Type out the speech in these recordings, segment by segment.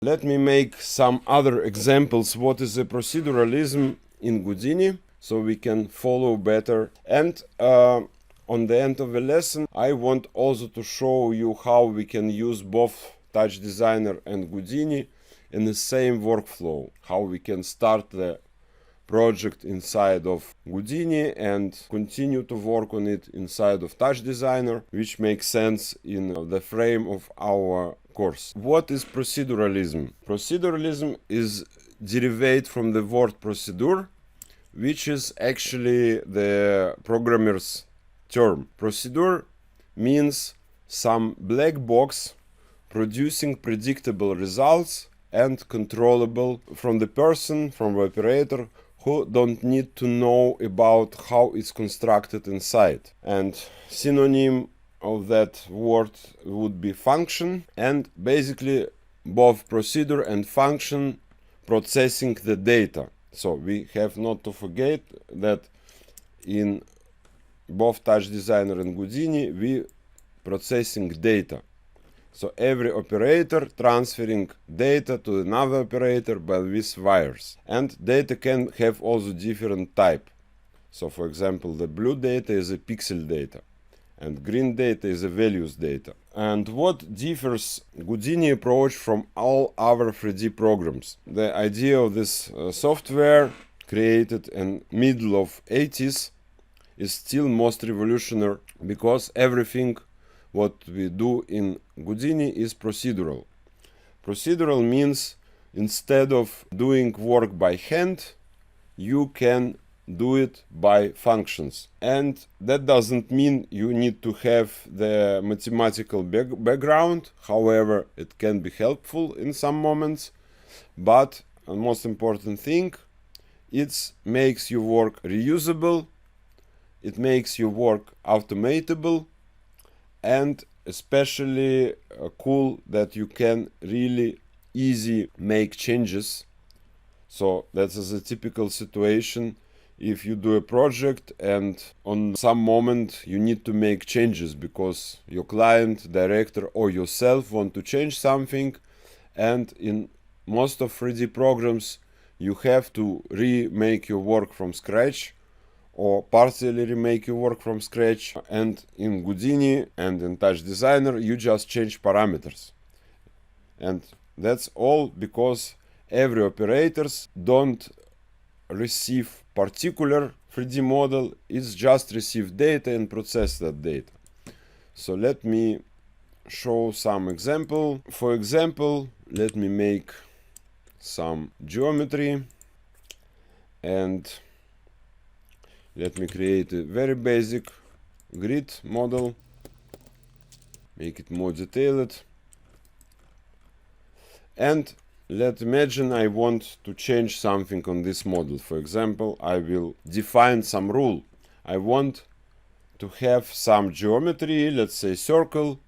Let me make some other examples. What is a proceduralism in Houdini, so we can follow better. And on the end of the lesson, I want also to show you how we can use both Touch Designer and Houdini in the same workflow. How we can start the project inside of Houdini and continue to work on it inside of Touch Designer, which makes sense in the frame of our course. What is proceduralism? Proceduralism is derived from the word procedure, which is actually the programmer's term. Procedure means some black box producing predictable results and controllable from the person, from the operator, who don't need to know about how it's constructed inside. And synonym of that word would be function, and basically both procedure and function processing the data. So we have not to forget that in both Touch Designer and Houdini we processing data. So every operator transferring data to another operator by these wires. And data can have also different type. So for example, the blue data is a pixel data, and green data is a values data. And what differs Houdini approach from all other 3D programs? The idea of this software created in middle of 80s is still most revolutionary, because everything what we do in Houdini is procedural. Procedural means instead of doing work by hand, you can do it by functions. And that doesn't mean you need to have the mathematical background. However, it can be helpful in some moments. But the most important thing, it makes your work reusable, it makes your work automatable, and especially cool that you can really easy make changes. So that is a typical situation if you do a project and on some moment you need to make changes because your client, director or yourself want to change something, and in most of 3D programs you have to remake your work from scratch or partially remake your work from scratch. And in Houdini and in Touch Designer you just change parameters, and that's all because every operators don't receive particular 3D model, it's just receive data and process that data. So let me show some example. For example, let me make some geometry and let me create a very basic grid model, make it more detailed, and let's imagine I want to change something on this model. For example, I will define some rule. I want to have some geometry, let's say circle,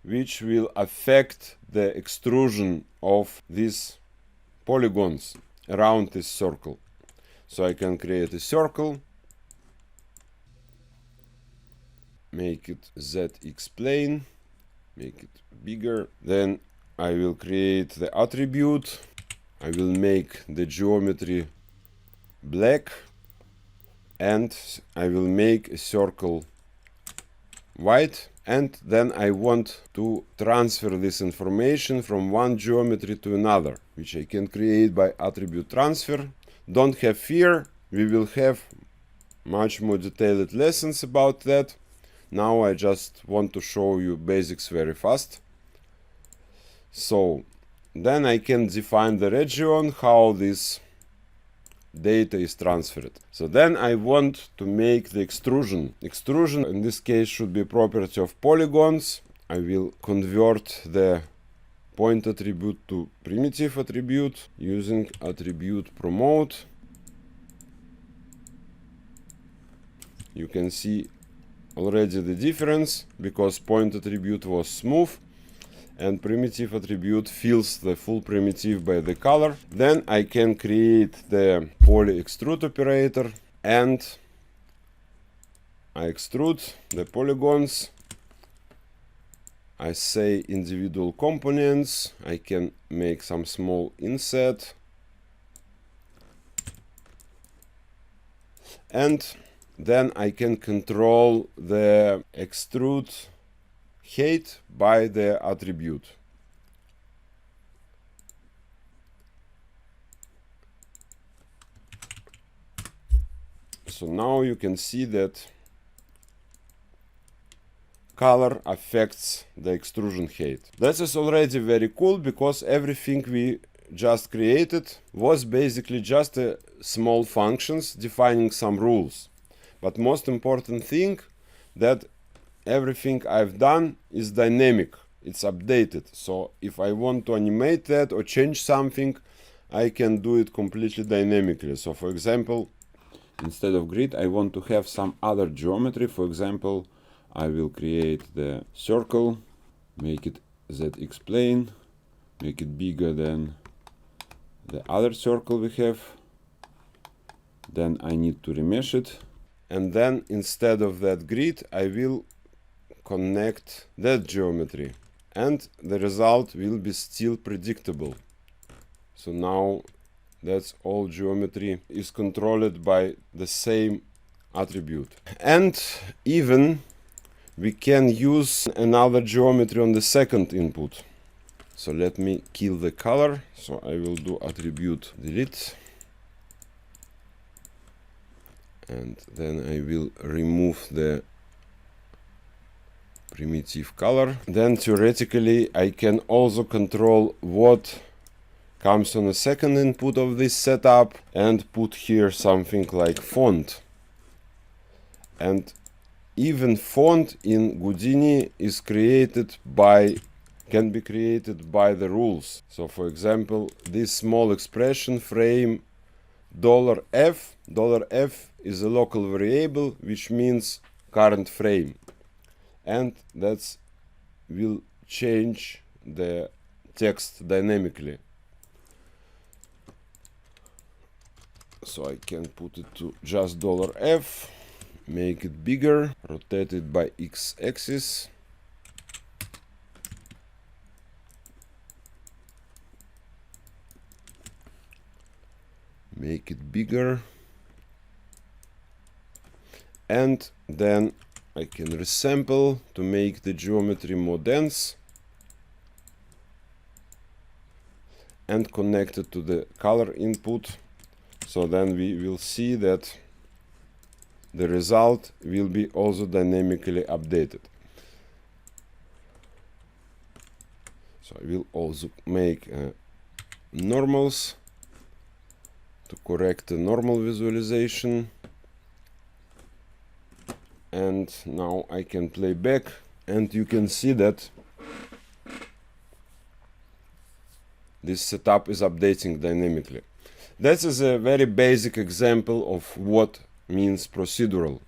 which will affect the extrusion of these polygons around this circle. So I can create a circle, make it ZX plane, make it bigger. Then I will create the attribute. I will make the geometry black, and I will make a circle white. And then I want to transfer this information from one geometry to another, which I can create by attribute transfer. Don't have fear, we will have much more detailed lessons about that. Now I just want to show you basics very fast. So then I can define the region, how this data is transferred. So then I want to make the extrusion. Extrusion in this case should be property of polygons. I will convert the point attribute to primitive attribute using attribute promote. You can see already the difference because point attribute was smooth and primitive attribute fills the full primitive by the color. Then I can create the poly extrude operator and I extrude the polygons. I say individual components, I can make some small inset, and then I can control the extrude height by the attribute. So now you can see that color affects the extrusion height. This is already very cool, because everything we just created was basically just small functions defining some rules. But most important thing, that everything I've done is dynamic, it's updated. So if I want to animate that or change something, I can do it completely dynamically. So for example, instead of grid, I want to have some other geometry. For example, I will create the circle, make it ZX plane, make it bigger than the other circle we have. Then I need to remesh it. And then instead of that grid, I will connect that geometry. And the result will be still predictable. So now that's all geometry is controlled by the same attribute. And even we can use another geometry on the second input. So let me kill the color. So I will do attribute delete. And then I will remove the primitive color. Then theoretically I can also control what comes on the second input of this setup and put here something like font. And even font in Houdini is created by, can be created by the rules. So for example, this small expression frame $f is a local variable, which means current frame, and that will change the text dynamically. So I can put it to just $f, make it bigger, rotate it by x-axis, make it bigger, and then I can resample to make the geometry more dense and connect it to the color input. So then we will see that the result will be also dynamically updated. So I will also make normals to correct the normal visualization. And now I can play back, and you can see that this setup is updating dynamically. This is a very basic example of what means procedural.